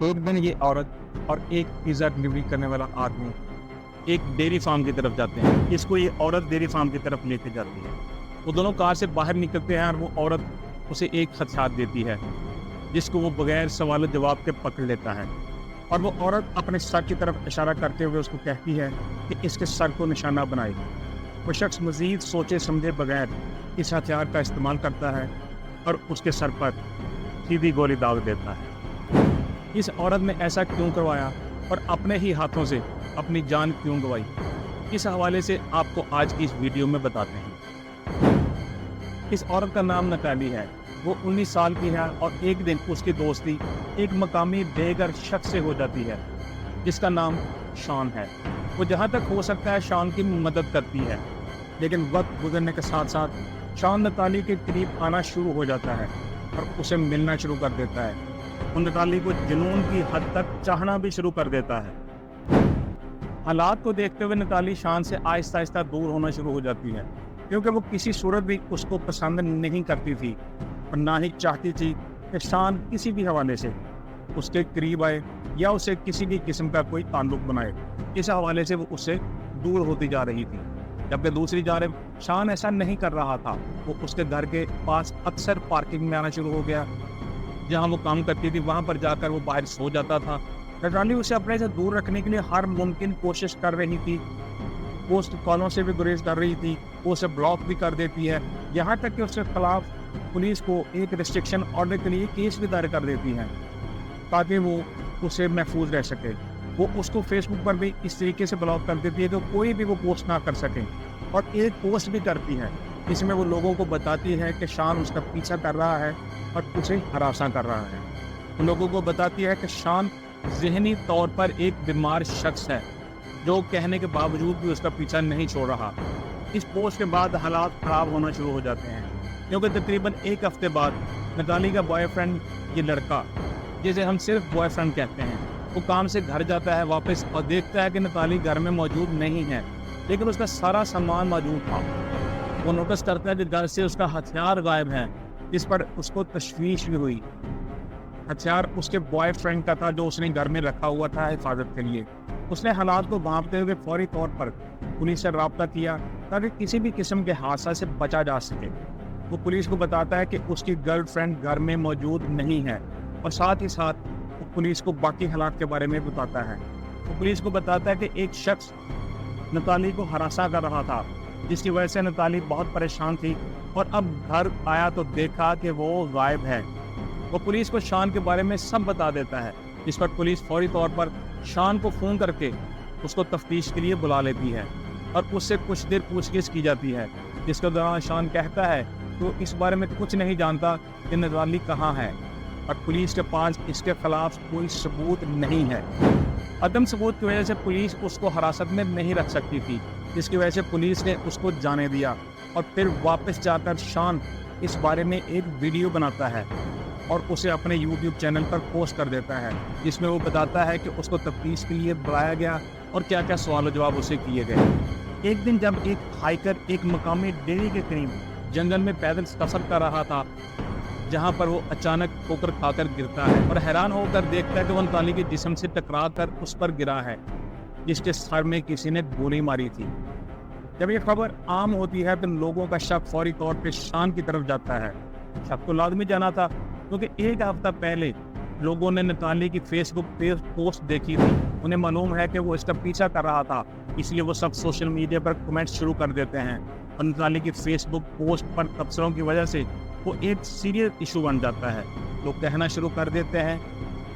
ایک دن یہ عورت اور ایک پیزا ڈلیوری کرنے والا آدمی ایک ڈیری فارم کی طرف جاتے ہیں. اس کو یہ عورت ڈیری فارم کی طرف لے کے جاتی ہے. وہ دونوں کار سے باہر نکلتے ہیں اور وہ عورت اسے ایک ہتھیار دیتی ہے جس کو وہ بغیر سوال و جواب کے پکڑ لیتا ہے. اور وہ عورت اپنے سر کی طرف اشارہ کرتے ہوئے اس کو کہتی ہے کہ اس کے سر کو نشانہ بنائے. وہ شخص مزید سوچے سمجھے بغیر اس ہتھیار کا استعمال کرتا ہے اور اس کے سر پر سیدھی گولی داغ دیتا ہے. اس عورت نے ایسا کیوں کروایا اور اپنے ہی ہاتھوں سے اپنی جان کیوں گوائی؟ اس حوالے سے آپ کو آج کی اس ویڈیو میں بتاتے ہیں. اس عورت کا نام نتالی ہے. وہ 19 سال کی ہے اور ایک دن اس کی دوستی ایک مقامی بے گھر شخص سے ہو جاتی ہے جس کا نام شان ہے. وہ جہاں تک ہو سکتا ہے شان کی مدد کرتی ہے، لیکن وقت گزرنے کے ساتھ ساتھ شان نتالی کے قریب آنا شروع ہو جاتا ہے اور اسے ملنا شروع کر دیتا ہے. وہ نتالی کو جنون کی حد تک چاہنا بھی شروع کر دیتا ہے. حالات کو دیکھتے ہوئے نتالی شان سے آہستہ آہستہ دور ہونا شروع ہو جاتی ہے، کیونکہ وہ کسی صورت بھی اس کو پسند نہیں کرتی تھی اور نہ ہی چاہتی تھی کہ شان کسی بھی حوالے سے اس کے قریب آئے یا اسے کسی بھی قسم کا کوئی تعلق بنائے. اس حوالے سے وہ اس سے دور ہوتی جا رہی تھی. جبکہ دوسری جانب شان ایسا نہیں کر رہا تھا. وہ اس کے گھر کے پاس اکثر پارکنگ میں آنا شروع ہو گیا. جہاں وہ کام کرتی تھی وہاں پر جا کر وہ باہر سو جاتا تھا. نتالی اسے اپنے سے دور رکھنے کے لیے ہر ممکن کوشش کر رہی تھی. پوسٹ کالوں سے بھی گریز کر رہی تھی. وہ اسے بلاک بھی کر دیتی ہے، یہاں تک کہ اس کے خلاف پولیس کو ایک ریسٹرکشن آرڈر کے لیے کیس بھی دائر کر دیتی ہے تاکہ وہ اسے محفوظ رہ سکے. وہ اس کو فیس بک پر بھی اس طریقے سے بلاک کر دیتی ہے کہ کوئی بھی وہ پوسٹ نہ کر سکے. اور ایک پوسٹ بھی کرتی ہے جس میں وہ لوگوں کو بتاتی ہے کہ شان اس کا پیچھا کر رہا ہے اور اسے ہراساں کر رہا ہے. ان لوگوں کو بتاتی ہے کہ شان ذہنی طور پر ایک بیمار شخص ہے جو کہنے کے باوجود بھی اس کا پیچھا نہیں چھوڑ رہا. اس پوسٹ کے بعد حالات خراب ہونا شروع ہو جاتے ہیں، کیونکہ تقریباً ایک ہفتے بعد نتالی کا بوائے فرینڈ، یہ لڑکا جسے ہم صرف بوائے فرینڈ کہتے ہیں، وہ کام سے گھر جاتا ہے واپس اور دیکھتا ہے کہ نتالی گھر میں موجود نہیں ہے، لیکن اس کا سارا سامان موجود تھا. وہ نوٹس کرتا ہے کہ گھر سے اس کا ہتھیار غائب ہے، جس پر اس کو تشویش بھی ہوئی. ہتھیار اس کے بوائے فرینڈ کا تھا جو اس نے گھر میں رکھا ہوا تھا حفاظت کے لیے. اس نے حالات کو بھانپتے ہوئے فوری طور پر پولیس سے رابطہ کیا تاکہ کسی بھی قسم کے حادثہ سے بچا جا سکے. وہ پولیس کو بتاتا ہے کہ اس کی گرل فرینڈ گھر میں موجود نہیں ہے، اور ساتھ ہی ساتھ وہ پولیس کو باقی حالات کے بارے میں بتاتا ہے. وہ پولیس کو بتاتا ہے کہ ایک شخص نتالی کو ہراساں کر رہا تھا، جس کی وجہ سے نتالی بہت پریشان تھی، اور اب گھر آیا تو دیکھا کہ وہ غائب ہے. وہ پولیس کو شان کے بارے میں سب بتا دیتا ہے، جس پر پولیس فوری طور پر شان کو فون کر کے اس کو تفتیش کے لیے بلا لیتی ہے اور اس سے کچھ دیر پوچھ گچھ کی جاتی ہے، جس کے دوران شان کہتا ہے کہ وہ اس بارے میں کچھ نہیں جانتا کہ نتالی کہاں ہے، اور پولیس کے پاس اس کے خلاف کوئی ثبوت نہیں ہے. عدم ثبوت کی وجہ سے پولیس اس کو حراست میں نہیں رکھ سکتی تھی، جس کی وجہ سے پولیس نے اس کو جانے دیا. اور پھر واپس جا کر شان اس بارے میں ایک ویڈیو بناتا ہے اور اسے اپنے یوٹیوب چینل پر پوسٹ کر دیتا ہے، جس میں وہ بتاتا ہے کہ اس کو تفتیش کے لیے بلایا گیا اور کیا کیا سوال و جواب اسے کیے گئے. ایک دن جب ایک ہائیکر ایک مقامی ڈیری کے قریب جنگل میں پیدل سفر کر رہا تھا، جہاں پر وہ اچانک ٹھوکر کھا کر گرتا ہے اور حیران ہو کر دیکھتا ہے کہ وہ نتالی کے جسم سے ٹکرا کر اس پر گرا ہے، جس کے سر میں کسی نے گولی ماری تھی. جب یہ خبر عام ہوتی ہے تو لوگوں کا شک فوری طور پہ شان کی طرف جاتا ہے. شک تو لازمی جانا تھا، کیونکہ ایک ہفتہ پہلے لوگوں نے نتالی کی فیس بک پہ پوسٹ دیکھی تھی. انہیں معلوم ہے کہ وہ اس کا پیچھا کر رہا تھا، اس لیے وہ سب سوشل میڈیا پر کمنٹس شروع کر دیتے ہیں، اور نتالی کی فیس بک پوسٹ پر تبصروں کی وجہ سے وہ ایک سیریس ایشو بن جاتا ہے. لوگ کہنا شروع کر دیتے ہیں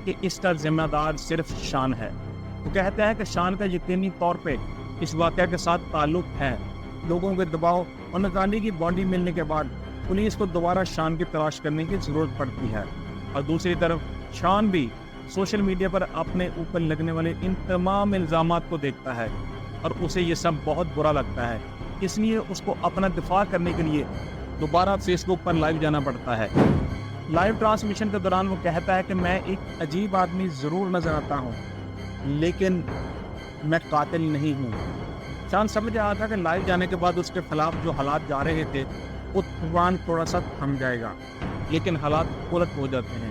کہ اس کا ذمہ دار صرف شان ہے. وہ کہتا ہے کہ شان کا یقینی طور پہ اس واقعہ کے ساتھ تعلق ہے. لوگوں کے دباؤ اور نتالی کی باڈی ملنے کے بعد پولیس کو دوبارہ شان کی تلاش کرنے کی ضرورت پڑتی ہے. اور دوسری طرف شان بھی سوشل میڈیا پر اپنے اوپر لگنے والے ان تمام الزامات کو دیکھتا ہے اور اسے یہ سب بہت برا لگتا ہے. اس لیے اس کو اپنا دفاع کرنے کے لیے دوبارہ فیس بک پر لائیو جانا پڑتا ہے. لائیو ٹرانسمیشن کے دوران وہ کہتا ہے کہ میں ایک عجیب آدمی ضرور نظر آتا ہوں، لیکن میں قاتل نہیں ہوں. شان سمجھ رہا تھا کہ لائیو جانے کے بعد اس کے خلاف جو حالات جا رہے تھے وہ طوفان تھوڑا سا تھم جائے گا، لیکن حالات الٹ ہو جاتے ہیں.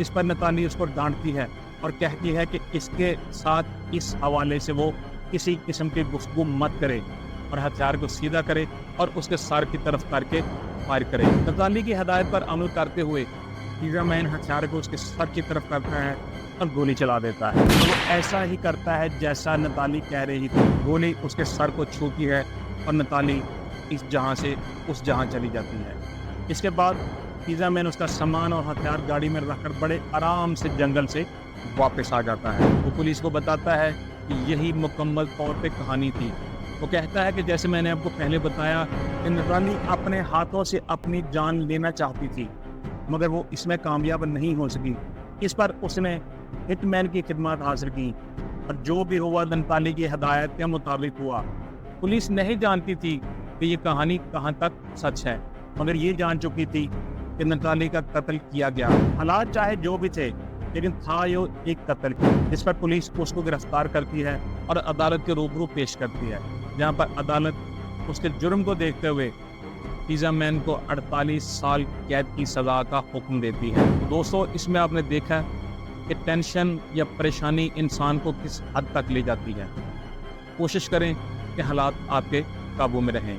اس پر نتالی اس کو ڈانٹتی ہے اور کہتی ہے کہ اس کے ساتھ اس حوالے سے وہ کسی قسم کی گفتگو مت کرے اور ہتھیار کو سیدھا کرے اور اس کے سر کی طرف کر کے فائر کرے۔ نتالی کی ہدایت پر عمل کرتے ہوئے پیزا مین ہتھیار کو اس کے سر کی طرف کرتا ہے اور گولی چلا دیتا ہے۔ وہ ایسا ہی کرتا ہے جیسا نتالی کہہ رہی تھی۔ گولی اس کے سر کو چھوتی ہے اور نتالی اس جہاں سے اس جہاں چلی جاتی ہے۔ اس کے بعد پیزا مین اس کا سامان اور ہتھیار گاڑی میں رکھ کر بڑے آرام سے جنگل سے واپس آ جاتا ہے۔ وہ پولیس کو بتاتا ہے کہ یہی مکمل طور پہ کہانی تھی۔ وہ کہتا ہے کہ جیسے میں نے آپ کو پہلے بتایا کہ نتالی اپنے ہاتھوں سے اپنی جان لینا چاہتی تھی، مگر وہ اس میں کامیاب نہیں ہو سکی۔ اس پر اس نے ہٹ مین کی خدمات حاصل کی اور جو بھی ہوا نتالی کی ہدایت کے مطابق ہوا۔ پولیس نہیں جانتی تھی کہ یہ کہانی کہاں تک سچ ہے، مگر یہ جان چکی تھی کہ نتالی کا قتل کیا گیا۔ حالات چاہے جو بھی تھے، لیکن تھا یہ ایک قتل، جس پر پولیس اس کو گرفتار کرتی ہے اور عدالت کے روبرو پیش کرتی ہے، جہاں پر عدالت اس کے جرم کو دیکھتے ہوئے پیزا مین کو 48 سال قید کی سزا کا حکم دیتی ہے۔ دوستو، اس میں آپ نے دیکھا کہ ٹینشن یا پریشانی انسان کو کس حد تک لے جاتی ہے۔ کوشش کریں کہ حالات آپ کے قابو میں رہیں۔